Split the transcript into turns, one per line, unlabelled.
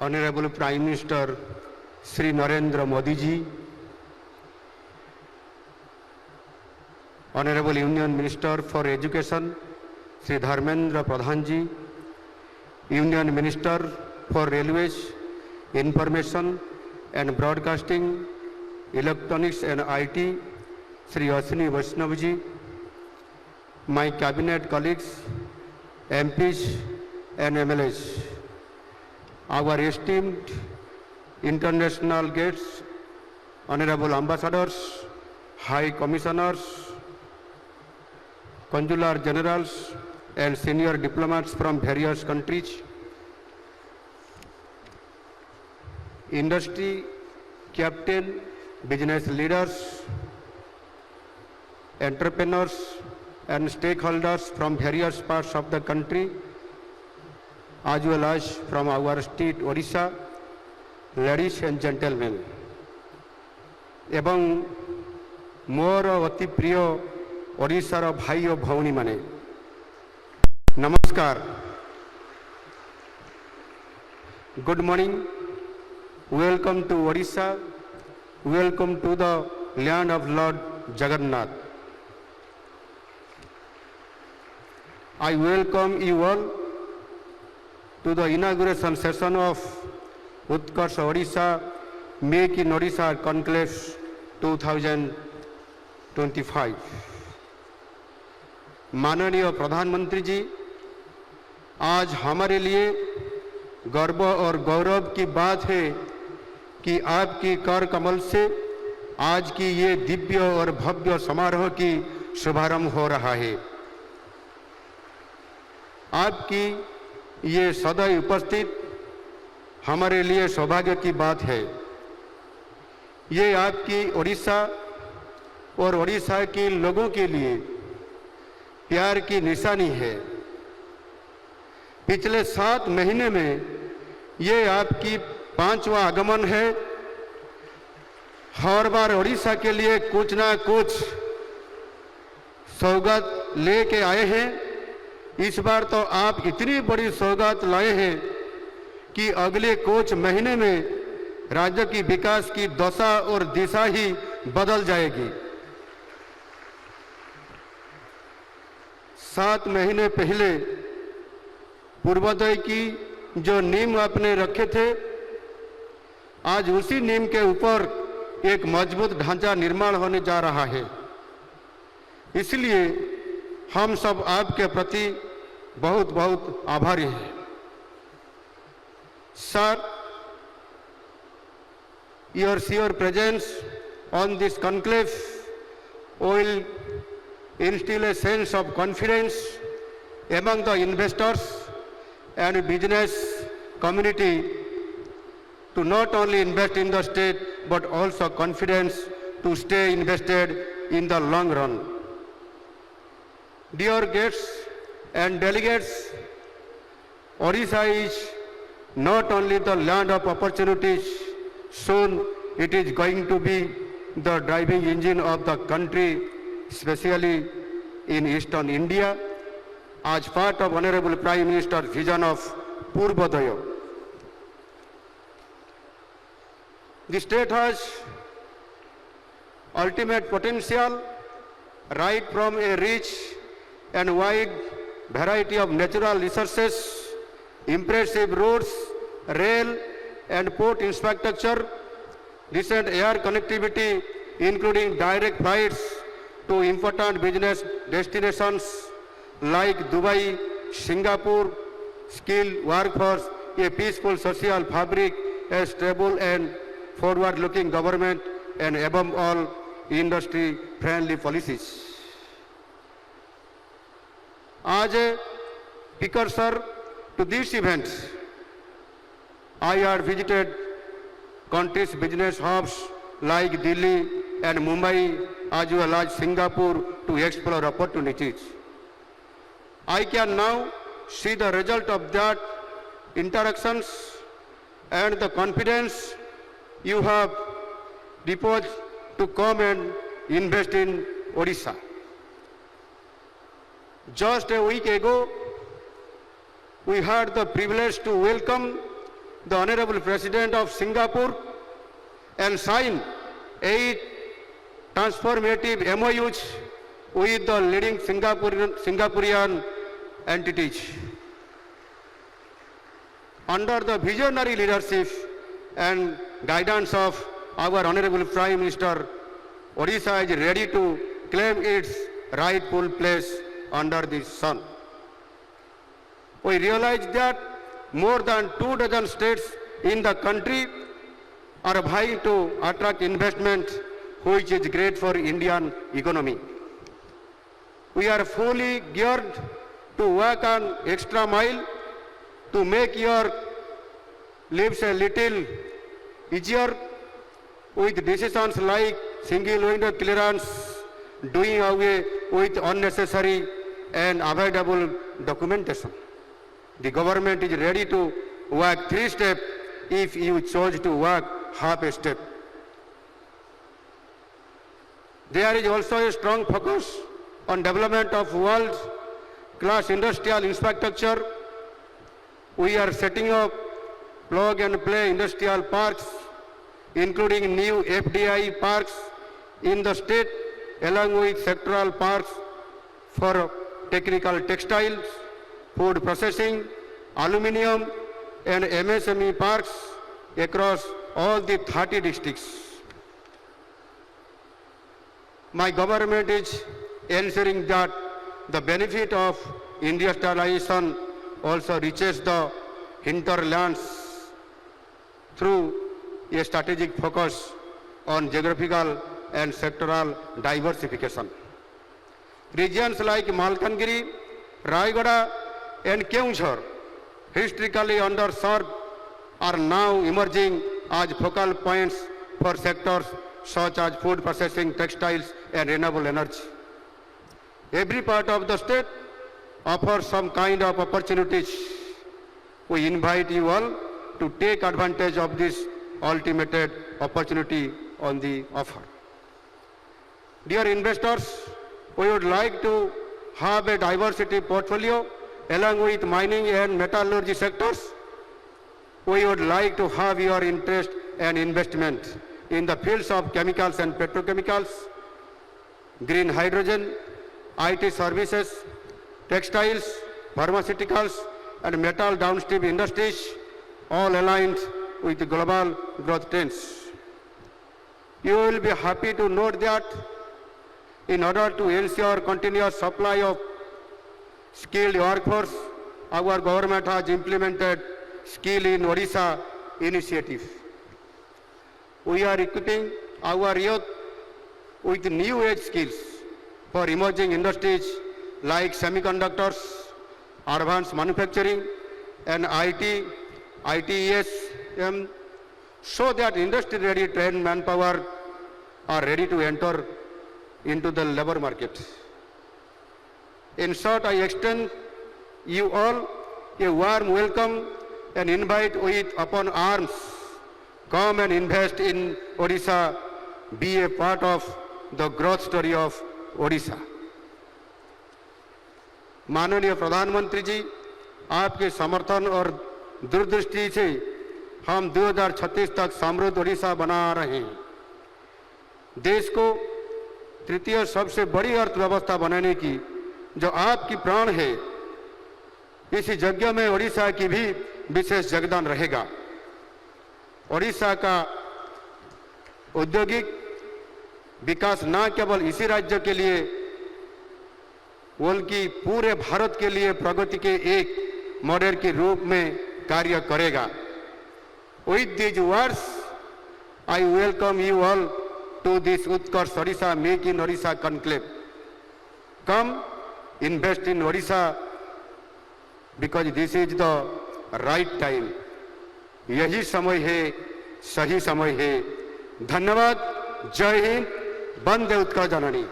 Honorable Prime Minister Sri Narendra Modi ji, Honorable Union Minister for Education Sri Dharmendra Pradhan ji, Union Minister for Railways, Information and Broadcasting, Electronics and IT Sri Ashwini Vaishnav ji, my cabinet colleagues, MPs and MLAs, our esteemed international guests, honorable ambassadors, high commissioners, consular generals and senior diplomats from various countries, industry, captain, business leaders, entrepreneurs and stakeholders from various parts of the country, as well as from our state Odisha, ladies and gentlemen, एवं मोर अति प्रिय ओडिशार भाई और भौणी माने नमस्कार, good morning, welcome to Odisha, welcome to the land of Lord Jagannath. I welcome you all to the inauguration session of Utkarsh Odisha Make in Odisha Conclave 2025. माननीय प्रधानमंत्री जी, आज हमारे लिए गर्व और गौरव की बात है कि आपकी कर कमल से आज की ये दिव्य और भव्य समारोह की शुभारंभ हो रहा है. आपकी ये सदैव उपस्थित हमारे लिए सौभाग्य की बात है. ये आपकी ओडिशा और ओडिशा के लोगों के लिए प्यार की निशानी है. पिछले 7 महीने में ये आपकी 5वां आगमन है. हर बार ओडिशा के लिए कुछ ना कुछ सौगात लेके आए हैं. इस बार तो आप इतनी बड़ी सौगात लाए हैं कि अगले कुछ महीने में राज्य की विकास की दशा और दिशा ही बदल जाएगी. 7 महीने पहले पूर्वोदय की जो नींव आपने रखे थे, आज उसी नींव के ऊपर एक मजबूत ढांचा निर्माण होने जा रहा है. इसलिए हम सब आपके प्रति बहुत बहुत आभारी हैं. Sir, your presence on this conclave will instill a sense of confidence among the investors and business community to not only invest in the state but also confidence to stay invested in the long run. Dear guests and delegates, Odisha is not only the land of opportunities, soon it is going to be the driving engine of the country, especially in eastern India, as part of Honorable Prime Minister's vision of Purvodaya. The state has ultimate potential right from a rich and wide variety of natural resources, impressive roads, rail and port infrastructure, decent air connectivity including direct flights to important business destinations like Dubai, Singapore, skilled workforce, a peaceful social fabric, a stable and forward-looking government, and above all, industry-friendly policies. As a precursor to these events, I have visited countries' business hubs like Delhi and Mumbai as well as Singapore to explore opportunities. I can now see the result of that interactions and the confidence you have deposited to come and invest in Odisha. Just a week ago, we had the privilege to welcome the Honorable President of Singapore and sign 8 transformative MOUs with the leading Singaporean entities. Under the visionary leadership and guidance of our Honorable Prime Minister, Odisha is ready to claim its rightful place under the sun. We realize that more than 24 states in the country are vying to attract investment, which is great for Indian economy. We are fully geared to work an extra mile to make your lives a little easier with decisions like single window clearance, doing away with unnecessary and avoidable documentation. The government is ready to work 3 steps if you chose to work half a step. There is also a strong focus on development of world-class industrial infrastructure. We are setting up plug-and-play industrial parks, including new FDI parks in the state, along with sectoral parks for technical textiles, food processing, aluminium, and MSME parks across all the 30 districts. My government is ensuring that the benefit of industrialization also reaches the hinterlands through a strategic focus on geographical and sectoral diversification. Regions like Malkangiri, Rayagada, and Keonjhar, historically underserved, are now emerging as focal points for sectors such as food processing, textiles, and renewable energy. Every part of the state offers some kind of opportunities. We invite you all to take advantage of this ultimate opportunity on the offer. Dear investors, we would like to have a diversity portfolio along with mining and metallurgy sectors. We would like to have your interest and investment in the fields of chemicals and petrochemicals, green hydrogen, IT services, textiles, pharmaceuticals, and metal downstream industries, all aligned with the global growth trends. You will be happy to note that in order to ensure continuous supply of skilled workforce, our government has implemented Skill in Odisha initiative. We are equipping our youth with new age skills for emerging industries like semiconductors, advanced manufacturing, and ITES, so that industry-ready trained manpower are ready to enter into the labor market. In short, I extend you all a warm welcome and invite with open arms. Come and invest in Odisha, be a part of the growth story of Odisha. माननीय प्रधानमंत्री जी, आपके समर्थन और दूरदृष्टि से हम 2036 तक समृद्ध ओडिशा बना रहे हैं। देश को तृतीय सबसे बड़ी अर्थव्यवस्था बनाने की जो आपकी प्राण है, इसी यज्ञ में ओडिशा की भी विशेष योगदान रहेगा। ओडिशा का औद्योगिक विकास न केवल इसी राज्य के लिए बल्कि पूरे भारत के लिए प्रगति के एक मॉडल के रूप में कार्य करेगा। With these words, I welcome you all to this Utkarsh Odisha Make in Odisha conclave. Come, invest in Odisha because this is the right time. यही समय है, सही समय है। धन्यवाद। जय हिंद। वंदे उत्कल जननी।